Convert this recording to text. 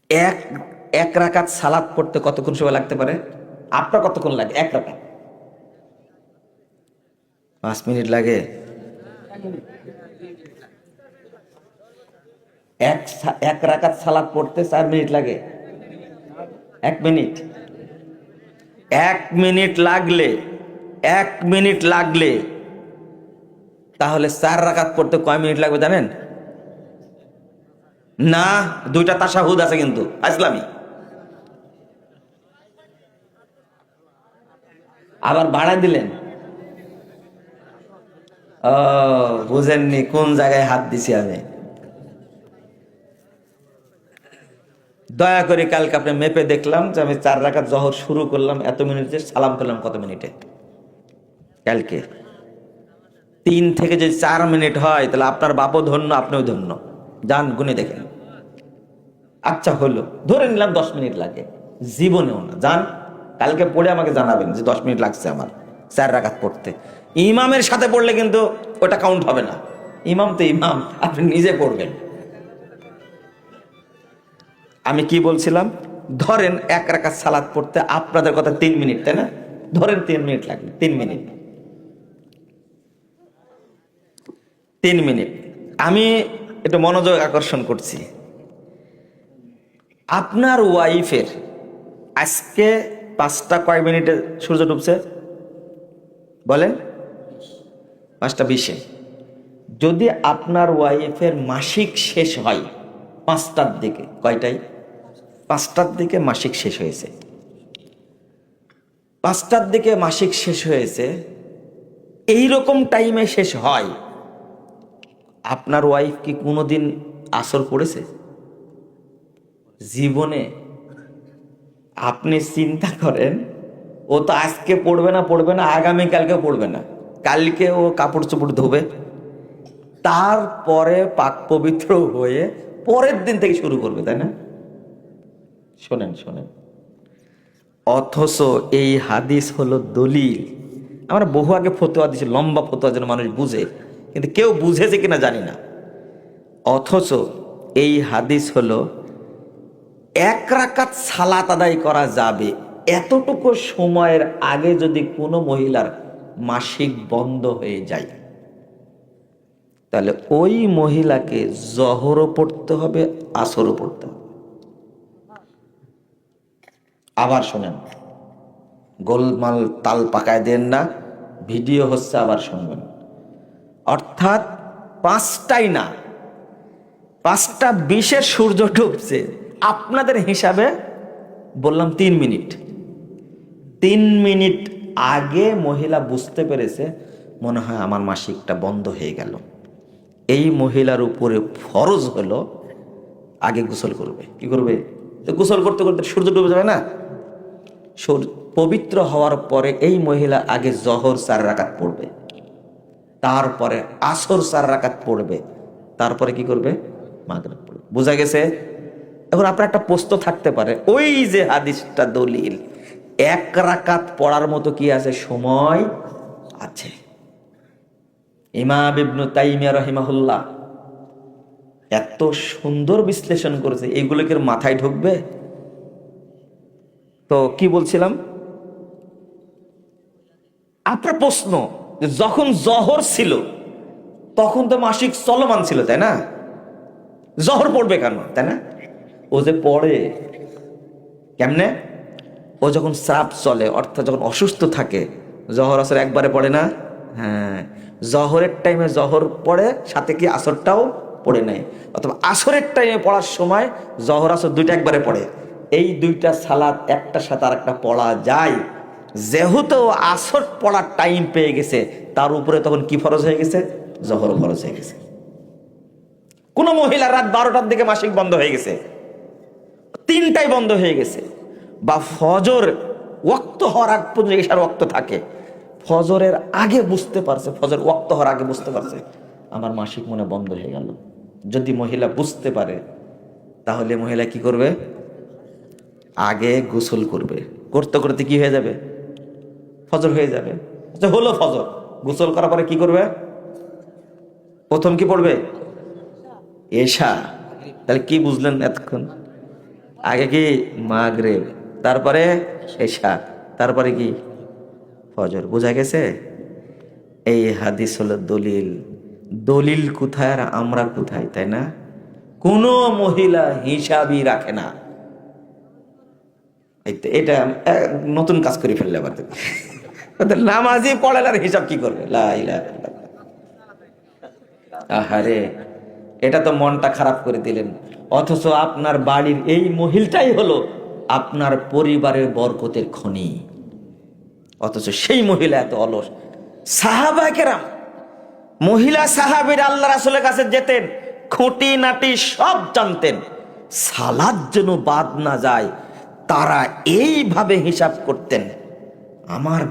এক এক রাকাত সালাত পড়তে কতক্ষণ সময় লাগতে পারে? আপনার কতক্ষণ লাগে এক রাকাত? 5 মিনিট লাগে। এক রাকাত সালাত পড়তে 4 মিনিট লাগে। 1 মিনিট, 1 মিনিট লাগলে, 1 মিনিট লাগলে তাহলে 4 রাকাত পড়তে কয় মিনিট লাগবে জানেন? না, 2টা তাশাহুদ আছে কিন্তু ইসলামী। আবার বাড়াই দিলেন। ও, বুঝেননি কোন জায়গায় হাত দিছি আমি। দয়া করে কালকে আপনি মেপে দেখলাম যে আমি 4 রাকাত জহর শুরু করলাম এত মিনিটে, সালাম করলাম কত মিনিটে। কালকে 3 থেকে যদি 4 মিনিট হয় তাহলে আপনার বাপও ধন্য, আপনিও ধন্য। যান গুনে দেখেন। আচ্ছা হলো, ধরে নিলাম 10 মিনিট লাগে, জীবনেও না। যান কালকে পড়ে আমাকে জানাবেন যে 10 মিনিট লাগছে আমার 4 রাকাত পড়তে। ইমামের সাথে পড়লে কিন্তু ওটা কাউন্ট হবে না। ইমাম তো ইমাম, আপনি নিজে পড়বেন। আমি কি বলছিলাম? ধরেন 1 রাকাত সালাত পড়তে আপনাদের কথা 3 মিনিট, তাই না? ধরেন 3 মিনিট লাগবে। 3 মিনিট, 3 মিনিট। আমি একটু মনোযোগ আকর্ষণ করছি। আপনার ওয়াইফের আজকে 5টা কয় মিনিটে সূর্য ডুবছে বলেন? 5টা 20-এ। যদি আপনার ওয়াইফের মাসিক শেষ হয় 5টার দিকে, কয়টায়? 5টার দিকে মাসিক শেষ হয়েছে। 5টার দিকে মাসিক শেষ হয়েছে, এইরকম টাইমে শেষ হয়। আপনার ওয়াইফ কি কোনোদিন আসর পড়েছে জীবনে? আপনি চিন্তা করেন, ও তো আজকে পড়বে না, আগামীকালকে পড়বে না। কালকে ও কাপড় চোপড় ধোবে, তারপরে পাক পবিত্র হয়ে পরের দিন থেকে শুরু করবে, তাই না? শোনেন শোনেন, অথচ এই হাদিস হলো দলিল। আমরা বহু আগে ফতোয়া দিছি, লম্বা ফতোয়া যেন মানুষ বুঝে, কিন্তু কেউ বুঝেছে কিনা জানি না। অথচ এই হাদিস হলো 1 রাকাত সালাত আদায় করা যাবে এতটুকু সময়ের আগে যদি কোনো মহিলার মাসিক বন্ধ হয়ে যায়, তাহলে ওই মহিলাকে জহরও পড়তে হবে, আসরও পড়তে হবে। আবার শোনেন, গোলমাল তাল পাকায় দেন না, ভিডিও হচ্ছে, আবার শুনবেন। অর্থাৎ 5টাই না, 5টা 20-এ সূর্য ডুবছে, আপনাদের হিসাবে বললাম 3 মিনিট। 3 মিনিট আগে মহিলা বুঝতে পেরেছে মনে হয় আমার মাসিকটা বন্ধ হয়ে গেল। এই মহিলার উপরে ফরজ হলো আগে গোসল করবে। কি করবে? তো গোসল করতে করতে সূর্য ডুবে যাবে না? পবিত্র হওয়ার পরে এই মহিলা আগে জহর 4 রাকাত পড়বে, তারপরে আসর 4 রাকাত পড়বে, তারপরে কি করবে? মাগরিব পড়বে। বোঝা গেছে? এখন আপনার একটা প্রশ্ন থাকতে পারে, ওই যে হাদিসটা দলিল, 1 রাকাত পড়ার মতো কি আছে? সময় আছে। ইমাম ইবনে তাইমিয়া রাহিমাহুল্লাহ এত সুন্দর বিশ্লেষণ করেছে, এগুলোকে মাথায় ঢুকবে? তো কি বলছিলাম? আপনার প্রশ্ন, যখন জহর ছিল তখন তো মাসিক চলমান ছিল, তাই না? জহর পড়বে কেন, তাই না? ও যে পড়ে কেমনে? ও যখন স্রাব চলে, অর্থাৎ যখন অসুস্থ থাকে, জহর আসর একবারে পড়ে না? হ্যাঁ, জহরের টাইমে জহর পড়ে, সাথে কি আসরটাও পড়ে নেয়। অথবা আসরের টাইমে পড়ার সময় জহর আসর 2টা একবারে পড়ে। এই 2টা সালাত একটার সাথে আর একটা পড়া যায়। যেহেতু আসর পড়ার টাইম পেয়ে গেছে, তার উপরে তখন কি ফরজ হয়ে গেছে? জহর ফরজ হয়ে গেছে। কোন মহিলা রাত 12টার দিকে মাসিক বন্ধ হয়ে গেছে, 3টায় বন্ধ হয়ে গেছে, বা ফজর ওয়াক্ত হওয়ার আগ পর্যন্ত এশার ওয়াক্ত থাকে, ফজরের আগে বুঝতে পারছে, ফজর ওয়াক্ত হওয়ার আগে বুঝতে পারছে আমার মাসিক মনে বন্ধ হয়ে গেল। যদি মহিলা বুঝতে পারে, তাহলে মহিলা কি করবে? আগে গোসল করবে। করতে করতে কি হয়ে যাবে? ফজর হয়ে যাবে। আচ্ছা হলো ফজর, গোসল করার পরে কি করবে? প্রথম কি পড়বে? এশা। তাহলে কি বুঝলেন এতক্ষণ? আগে কি মাগরিব, তারপরে এশা, তারপরে কি ফজর। বোঝা গেছে? এই হাদিস হলো দলিল। দলিল কোথায় আর আমরা কোথায়, তাই না? কোন মহিলা হিসাবই রাখে না। এটা নতুন কাজ করে ফেললে আবার ওদের নামাজই পড়ে না, হিসাব কি করবে? লা ইলাহা ইল্লাল্লাহ। আহারে, এটা তো মনটা খারাপ করে দিলেন। অথচ আপনার বাড়ির এই মহিলাটাই হলো আপনার পরিবারের বরকতের খনি, অথচ সেই মহিলা এত অলস। সাহাবায়ে কেরাম, মহিলা সাহাবীরা আল্লাহ রাসূলের কাছে যেতেন, খুঁটি নাটি সব জানতেন, সালাত যেন বাদ না যায় তারা এইভাবে হিসাব করতেন। আমার